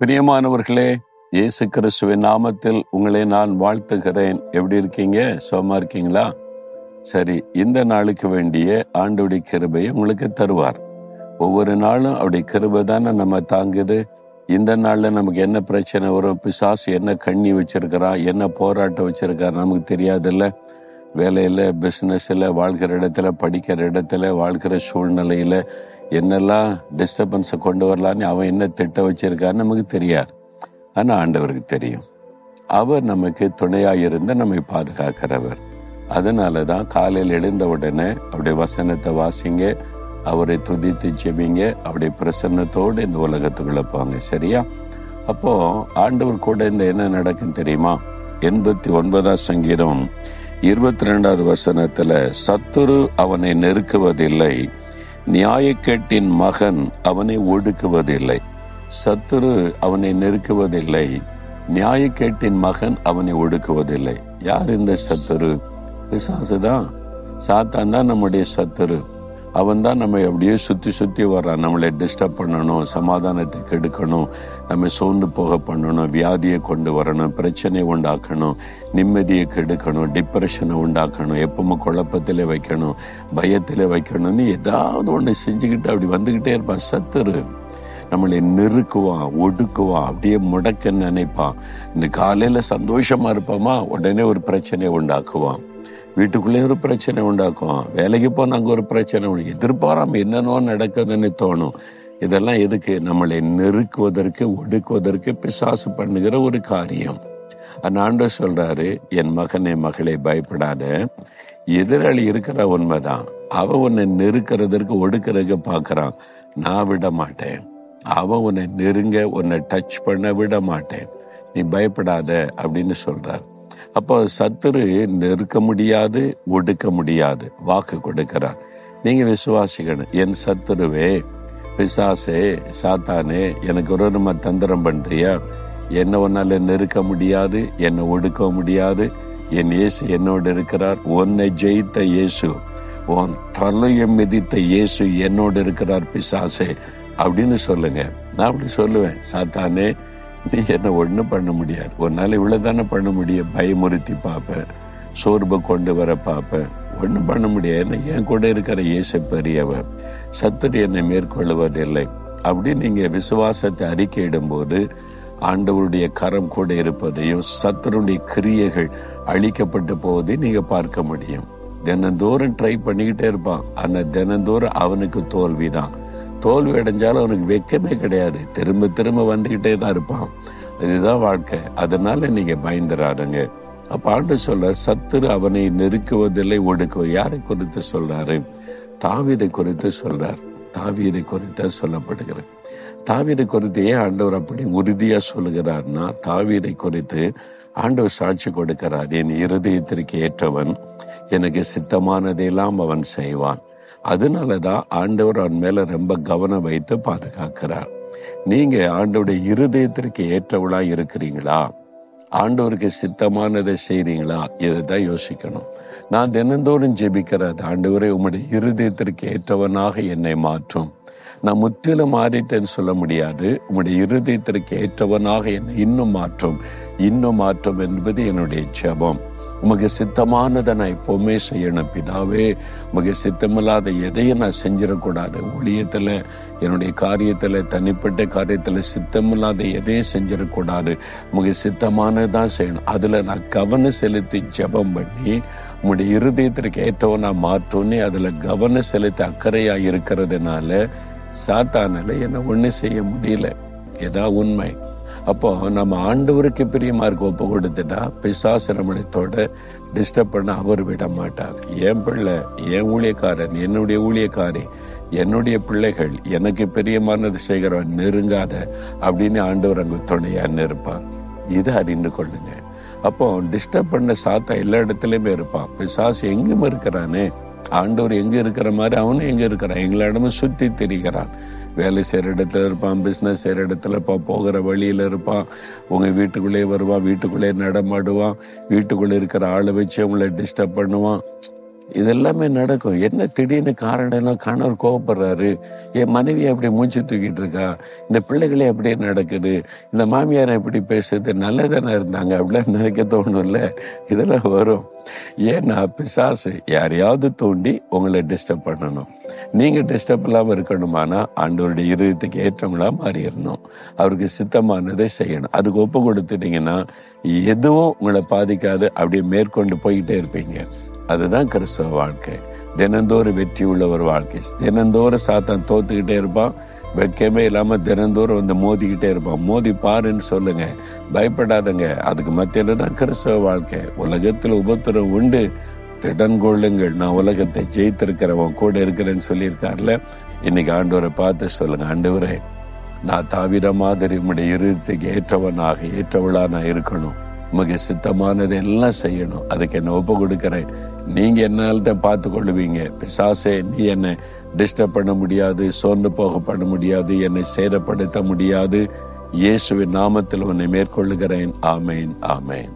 பிரியமானவர்களே, இயேசு கிறிஸ்துவின் நாமத்தில் உங்களை நான் வாழ்த்துகிறேன். எப்படி இருக்கீங்க? சுகமா இருக்கீங்களா? சரி, இந்த நாளுக்கு வேண்டிய ஆண்டவருடைய கிருபையை உங்களுக்கு தருவார். ஒவ்வொரு நாளும் அவருடைய கிருபை தானே நம்ம தாங்குது. இந்த நாள்ல நமக்கு என்ன பிரச்சனை வரும், பிசாசு என்ன கண்ணி வச்சிருக்கிறான், என்ன போராட்டம் வச்சிருக்காரு நமக்கு தெரியாதுல்ல. வேலையில, பிசினஸ்ல, வாழ்கிற இடத்துல, படிக்கிற இடத்துல, வாழ்கிற சூழ்நிலையில என்னெல்லாம் டிஸ்டர்பன்ஸை கொண்டு வரலான்னு அவன் என்ன திட்ட வச்சிருக்கான்னு நமக்கு தெரியாது. ஆனா ஆண்டவருக்கு தெரியும். அவர் நமக்கு துணையாக இருந்து நம்மை பாதுகாக்கிறவர். அதனாலதான் காலையில் எழுந்த உடனே அவருடைய வசனத்தை வாசிங்க, அவரை துதித்து ஜெபிங்க, அவருடைய பிரசன்னத்தோடு இந்த உலகத்துக்குள்ள போங்க. சரியா? அப்போ ஆண்டவர் கூட இந்த என்ன நடக்கும் தெரியுமா? 89ஆம் சங்கீதம் 22வது வசனத்துல, சத்துரு அவனை நெருக்குவதில்லை, நியாயக்கேட்டின் மகன் அவனை ஒடுக்குவதில்லை. சத்துரு அவனை நெருக்குவதில்லை, நியாயக்கேட்டின் மகன் அவனை ஒடுக்குவதில்லை. யார் இந்த சத்துரு? பிசாசுதான். சாத்தான் தான் நம்முடைய சத்துரு. அவன் தான் நம்ம அப்படியே சுத்தி சுத்தி வர்றான். நம்மளை டிஸ்டர்ப் பண்ணணும், சமாதானத்தை கெடுக்கணும், நம்ம சோர்ந்து போக பண்ணணும், வியாதியை கொண்டு வரணும், பிரச்சனையை உண்டாக்கணும், நிம்மதியை கெடுக்கணும், டிப்ரெஷனை உண்டாக்கணும், எப்பவுமே குழப்பத்திலே வைக்கணும், பயத்திலே வைக்கணும்னு ஏதாவது ஒன்று செஞ்சுக்கிட்டு அப்படி வந்துகிட்டே இருப்பான் சத்துரு. நம்மளை நெருக்குவான், ஒடுக்குவான், அப்படியே முடக்க நினைப்பான். இந்த காலையில சந்தோஷமா இருப்போமா, உடனே ஒரு பிரச்சனையை உண்டாக்குவான். வீட்டுக்குள்ளே ஒரு பிரச்சனை உண்டாக்குவான். வேலைக்கு போன அங்கே ஒரு பிரச்சனை, எதிர்பாராம என்னென்னோ நடக்குதுன்னு தோணும். இதெல்லாம் எதுக்கு? நம்மளை நெருக்குவதற்கு, ஒடுக்குவதற்கு பிசாசு பண்ணுகிற ஒரு காரியம். அந்த ஆண்டவர் சொல்றாரு, என் மகனே மகளே பயப்படாத. எதிராளி இருக்கிற உண்மைதான். அவன் உன்னை நெருக்கிறதற்கு, ஒடுக்கிறதுக்கு பார்க்கறான். நான் விட மாட்டேன். அவன் உன்னை நெருங்க, உன்னை டச் பண்ண விட மாட்டேன். நீ பயப்படாத அப்படின்னு சொல்றார். அப்போ சத்துரு நெருக்க முடியாது, ஒடுக்க முடியாது. வாக்கு கொடுக்கிறார். நீங்க விசுவாசிக்கணும். என் சத்துருவே, பிசாசே, சாத்தானே, எனக்கு ஒரு நம்ம தந்திரம் பண்றியா? என்ன உன்னால நெருக்க முடியாது, என்னை ஒடுக்க முடியாது. என் இயேசு என்னோடு இருக்கிறார். உன்னை ஜெயித்த இயேசு, உன் தலையை மிதித்த இயேசு என்னோடு இருக்கிறார் பிசாசே அப்படின்னு சொல்லுங்க. நான் அப்படி சொல்லுவேன், சாத்தானே நீ என்ன ஒன்றும் பண்ண முடியாது. ஒரு நாள் இவ்வளவுதானே பண்ண முடியும். பயமுறுத்தி பார்ப்பேன், சோர்வை கொண்டு வர பார்ப்பேன், ஒன்றும் பண்ண முடியாது. என்ன என் கூட இருக்கிற இயேசு பெரியவர், சத்துரு என்னை மேற்கொள்வதில்லை அப்படின்னு நீங்க விசுவாசத்தை அறிக்கையிடும் போது ஆண்டவருடைய கரம் கூட இருப்பதையும், சத்துருடைய கிரியைகள் அழிக்கப்பட்டு போவதையும் நீங்க பார்க்க முடியும். தினந்தோறும் ட்ரை பண்ணிக்கிட்டே இருப்பான். ஆனா தினந்தோறும் அவனுக்கு தோல்விதான். தோல்வி அடைஞ்சாலும் அவனுக்கு வெக்கமே கிடையாது. திரும்ப திரும்ப வந்துகிட்டே தான் இருப்பான். இதுதான் வாழ்க்கை. அதனால நீங்க பயந்துறாருங்க. அப்ப ஆண்டவர் சொல்ற, சத்துரு அவனை நெருக்குவதில்லை, ஒடுக்குவது. யாரை குறித்து சொல்றாரு? தாவீதை குறித்து சொல்றார். தாவீதை குறித்து சொல்லப்படுகிறது. தாவீதை குறித்து ஏன் ஆண்டவர் அப்படி உறுதியா சொல்லுகிறார்னா, தாவீதை குறித்து ஆண்டவர் சாட்சி கொடுக்கிறார். என் இருதயத்திற்கு ஏற்றவன், எனக்கு சித்தமானதையெல்லாம் அவன் செய்வான். அதனாலதான் ஆண்டவர் அவன் மேல ரொம்ப கவனம் வைத்து பாதுகாக்கிறார். நீங்க ஆண்டவருடைய இருதயத்திற்கு ஏற்றவளா இருக்கிறீங்களா? ஆண்டவருக்கு சித்தமானதை செய்றீங்களா? இதைதான் யோசிக்கணும். நான் தினந்தோறும் ஜெபிக்கிறது, ஆண்டவரே உம்முடைய இருதயத்திற்கு ஏற்றவனாக என்னை மாற்றும். நான் முற்றிலும் மாறிட்டேன்னு சொல்ல முடியாது. உம்முடைய இருதயத்திற்கு ஏற்றவனாக என்னை இன்னும் மாற்றும் என்பது என்னுடைய ஜெபம். உமக்கு சித்தமானதை நான் எப்பவுமே செய்யணும் பிதாவே. உமக்கு சித்தமில்லாத எதையும் நான் செஞ்சிடக்கூடாது. ஊழியத்துல, என்னுடைய காரியத்துல, தனிப்பட்ட காரியத்துல சித்தமில்லாத எதையும் செஞ்சிடக்கூடாது. உமக்கு சித்தமானதான் செய்யணும். அதுல நான் கவனம் செலுத்தி ஜெபம் பண்ணி உம்முடைய இருதயத்திற்கு ஏற்றவனா மாற்றோன்னே அதுல கவனம் செலுத்தி அக்கறையா இருக்கிறதுனால சாத்தானால என்ன ஒண்ணு செய்ய முடியல. இதான் உண்மை. அப்போ நம்ம ஆண்டவருக்கு பிரியமா இருக்க ஒப்பு கொடுத்துட்டா பிசாசு நம்மளை டிஸ்டர்ப் பண்ண அவர் விட மாட்டார். என் பிள்ளை, என் ஊழியக்காரன், என்னுடைய ஊழியக்காரி, என்னுடைய பிள்ளைகள் எனக்கு பிரியமானது செய்கிறவன் நெருங்காத அப்படின்னு ஆண்டவர் அங்க துணையா இருப்பார். இதை அறிந்து கொள்ளுங்க. அப்போ டிஸ்டர்ப் பண்ண சாத்தா எல்லா இடத்துலயுமே இருப்பான். பிசாசு எங்கும் இருக்கிறானே, ஆண்டவர் எங்க இருக்கிற மாதிரி அவனும் எங்க இருக்கிறான். எங்களிடமும் சுத்தி திரிகிறான். வேலை செய்யற இடத்துல இருப்பான், பிசினஸ் செய்யற இடத்துல இருப்பான், போகிற வழியில இருப்பான், உங்க வீட்டுக்குள்ளே வருவான், வீட்டுக்குள்ளே நடமாடுவான், வீட்டுக்குள்ளே இருக்கிற ஆளை வச்சு உங்களை டிஸ்டர்ப் பண்ணுவான். இதெல்லாமே நடக்கும். என்ன திடீர்னு காரணம் எல்லாம் கணவர் கோவப்படுறாரு, என் மனைவி அப்படி மூச்சு தூக்கிட்டு இருக்கா, இந்த பிள்ளைகளே அப்படியே நடக்குது, இந்த மாமியார் எப்படி பேசுது, நல்லதானே இருந்தாங்க அப்படிலாம் நினைக்க தோணும்ல. இதெல்லாம் வரும். ஏன்னா பிசாசு யாரையாவது தூண்டி உங்களை டிஸ்டர்ப் பண்ணணும். நீங்க டிஸ்டர்ப் இல்லாம இருக்கணுமானா ஆண்டவருடைய இருதயத்துக்கு ஏற்றவங்களா மாறிடணும். அவருக்கு சித்தமானதை செய்யணும். அதுக்கு ஒப்பு கொடுத்துட்டீங்கன்னா எதுவும் உங்களை பாதிக்காது, அப்படியே மேற்கொண்டு போய்கிட்டே இருப்பீங்க. அதுதான் கிறிஸ்தவ வாழ்க்கை. தினந்தோறும் வெற்றி உள்ள ஒரு வாழ்க்கை. தினந்தோறும் சாத்தான் தோத்துக்கிட்டே இருப்பான், வெக்கமே இல்லாம தினந்தோறும் வந்து மோதிக்கிட்டே இருப்பான். மோதி பாருன்னு சொல்லுங்க, பயப்படாதங்க. அதுக்கு மத்தியில தான் கிறிஸ்தவ வாழ்க்கை. உலகத்தில் உபத்திரம் உண்டு, திடன் கொள்ளுங்கள், நான் உலகத்தை ஜெயித்திருக்கிறவன் கூட இருக்கிறேன்னு சொல்லியிருக்காருல. இன்னைக்கு ஆண்டவரை பார்த்து சொல்லுங்க, ஆண்டவரே, நான் தாவீத மாதிரி உம்முடைய இருதயத்துக்கு ஏற்றவளா நான் இருக்கணும். உமக்கு சித்தமானது எல்லாம் செய்யணும். அதுக்கு என்ன ஒப்பு கொடுக்கிறேன். நீங்க என்னால்தான் பார்த்து கொள்ளுவீங்க. பிசாசே, நீ என்னை டிஸ்டர்ப் பண்ண முடியாது, சோர்ந்து போக பண்ண முடியாது, என்னை சேதப்படுத்த முடியாது. இயேசுவின் நாமத்தில் உன்னை மேற்கொள்ளுகிறேன். ஆமேன், ஆமேன்.